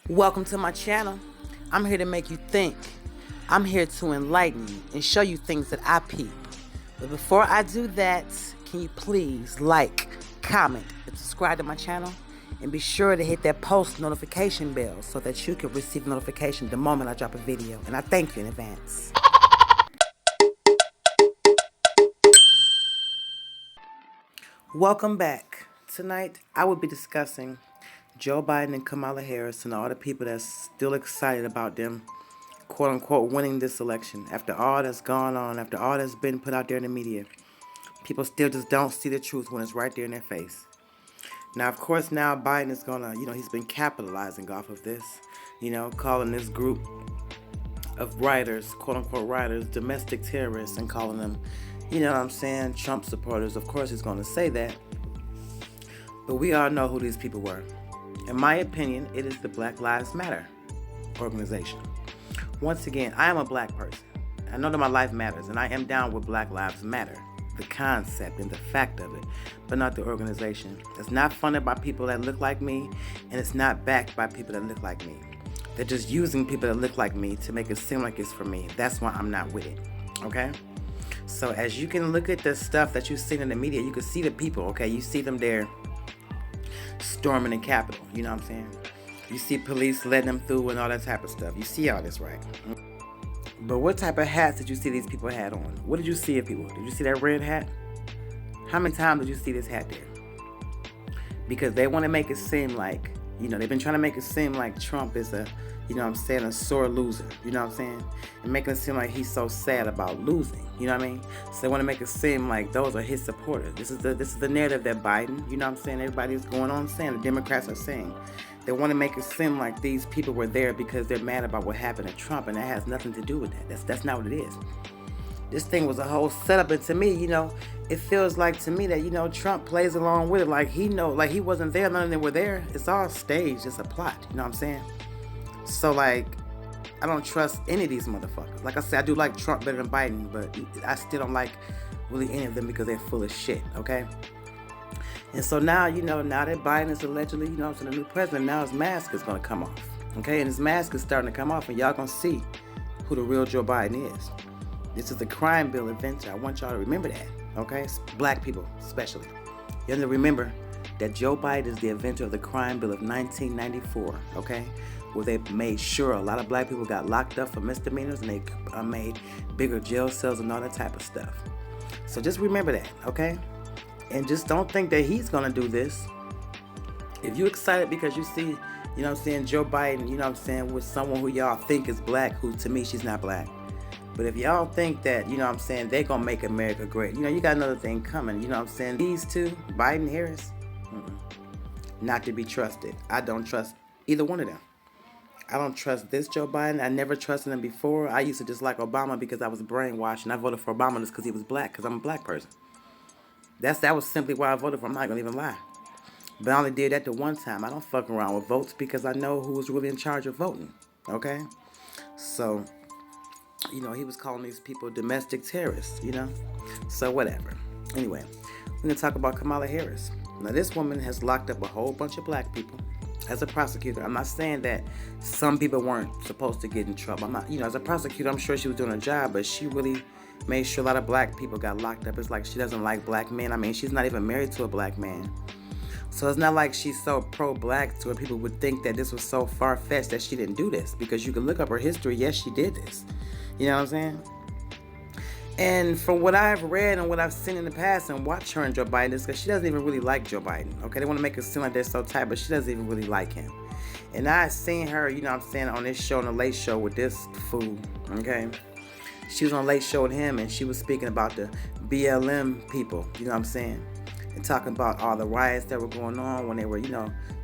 Welcome to my channel. I'm here to make you think. I'm here to enlighten you and show you things that I peep. But before I do that, can you please like, comment, and subscribe to my channel? And be sure to hit that post notification bell so that you can receive notification the moment I drop a video. And I thank you in advance. Welcome back. Tonight, I will be discussing Joe Biden and Kamala Harris and all the people that's still excited about them, quote unquote, winning this election. After all that's gone on, after all that's been put out there in the media, people still just don't see the truth when it's right there in their face. Now, of course, now Biden is gonna, he's been capitalizing off of this, calling this group of writers, quote unquote writers, domestic terrorists, and calling them, Trump supporters. Of course, he's gonna say that. But we all know who these people were. In my opinion, it is the Black Lives Matter organization. Once again, I am a black person. I know that my life matters, and I am down with Black Lives Matter, the concept and the fact of it, but not the organization. It's not funded by people that look like me, and it's not backed by people that look like me. They're just using people that look like me to make it seem like it's for me. That's why I'm not with it, okay? So as you can look at the stuff that you've seen in the media, you can see the people, okay? You see them there storming the Capitol, you know what I'm saying? You see police letting them through and all that type of stuff. You see all this, right? But what type of hats did you see these people had on? What did you see of people? Did you see that red hat? How many times did you see this hat there? Because they want to make it seem like, they've been trying to make it seem like Trump is a sore loser, you know what I'm saying? And making it seem like he's so sad about losing, you know what I mean? So they want to make it seem like those are his supporters. This is the narrative that Biden, you know what I'm saying, everybody's going on saying, the Democrats are saying. They want to make it seem like these people were there because they're mad about what happened to Trump, and that has nothing to do with that. That's not what it is. This thing was a whole setup, and to me, it feels like to me that, Trump plays along with it like he wasn't there, none of them were there. It's all staged, it's a plot, you know what I'm saying? So, I don't trust any of these motherfuckers. Like I said, I do like Trump better than Biden, but I still don't like really any of them because they're full of shit, okay? And so now, now that Biden is allegedly, the new president, now his mask is going to come off, okay? And his mask is starting to come off, and y'all going to see who the real Joe Biden is. This is the crime bill inventor. I want y'all to remember that, okay? Black people, especially. You have to remember that Joe Biden is the inventor of the crime bill of 1994, okay? Where they made sure a lot of black people got locked up for misdemeanors, and they made bigger jail cells and all that type of stuff. So just remember that, okay? And just don't think that he's going to do this. If you're excited because you see, Joe Biden, with someone who y'all think is black, who to me, she's not black. But if y'all think that, they're going to make America great, you got another thing coming, These two, Biden and Harris, not to be trusted. I don't trust either one of them. I don't trust this Joe Biden. I never trusted him before. I used to dislike Obama because I was brainwashed, and I voted for Obama just because he was black, because I'm a black person. That was simply why I voted for him. I'm not going to even lie. But I only did that the one time. I don't fuck around with votes because I know who was really in charge of voting, okay? So, he was calling these people domestic terrorists, So whatever. Anyway, we're going to talk about Kamala Harris. Now, this woman has locked up a whole bunch of black people as a prosecutor. I'm not saying that some people weren't supposed to get in trouble. I'm not, as a prosecutor, I'm sure she was doing her job, but she really made sure a lot of black people got locked up. It's like she doesn't like black men. I mean, she's not even married to a black man. So it's not like she's so pro-black to where people would think that this was so far-fetched that she didn't do this. Because you can look up her history. Yes, she did this. You know what I'm saying? And from what I've read and what I've seen in the past and watched her and Joe Biden, is because she doesn't even really like Joe Biden. Okay, they want to make it seem like they're so tight, but she doesn't even really like him. And I seen her, on this show, on the Late Show with this fool, okay? She was on Late Show with him, and she was speaking about the BLM people, and talking about all the riots that were going on when they were,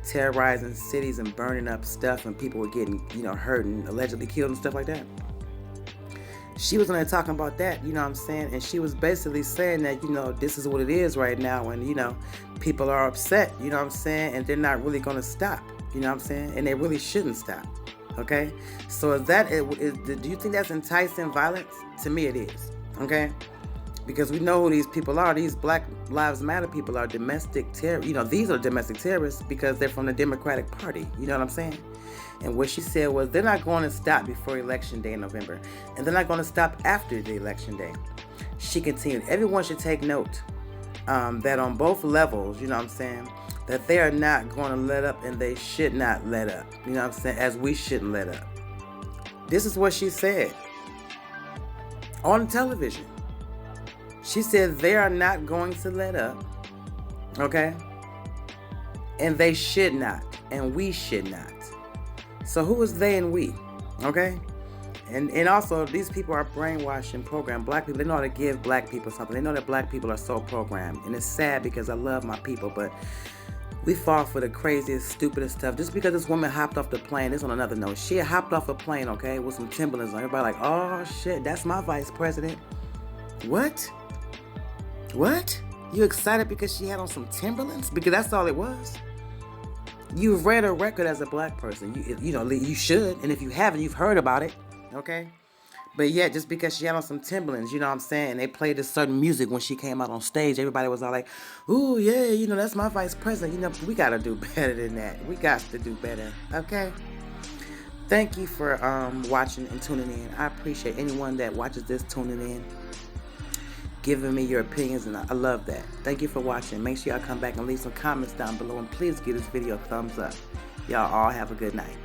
terrorizing cities and burning up stuff, and people were getting, hurt and allegedly killed and stuff like that. She was on there talking about that, and she was basically saying that, this is what it is right now, and, people are upset, and they're not really going to stop, and they really shouldn't stop, okay? So do you think that's enticing violence? To me, it is, okay? Because we know who these people are. These Black Lives Matter people are domestic terrorists. These are domestic terrorists because they're from the Democratic Party. You know what I'm saying? And what she said was they're not going to stop before Election Day in November. And they're not going to stop after the Election Day. She continued, everyone should take note that on both levels, you know what I'm saying, that they are not going to let up and they should not let up. You know what I'm saying? As we shouldn't let up. This is what she said on television. She said they are not going to let up, okay? And they should not, and we should not. So who is they and we, okay? And also, these people are brainwashed and programmed. Black people, they know how to give black people something. They know that black people are so programmed. And it's sad because I love my people, but we fall for the craziest, stupidest stuff. Just because this woman hopped off the plane, this on another note. She had hopped off a plane, okay, with some Timberlands on. Everybody like, oh shit, that's my vice president. What? What? You excited because she had on some Timberlands? Because that's all it was. You've read a record as a black person. You should. And if you haven't, you've heard about it. Okay? But yet, just because she had on some Timberlands, you know what I'm saying? And they played this certain music when she came out on stage. Everybody was all like, ooh, yeah, that's my vice president. We got to do better than that. We got to do better. Okay? Thank you for watching and tuning in. I appreciate anyone that watches this tuning in, giving me your opinions, and I love that. Thank you for watching. Make sure y'all come back and leave some comments down below, and please give this video a thumbs up. Y'all all have a good night.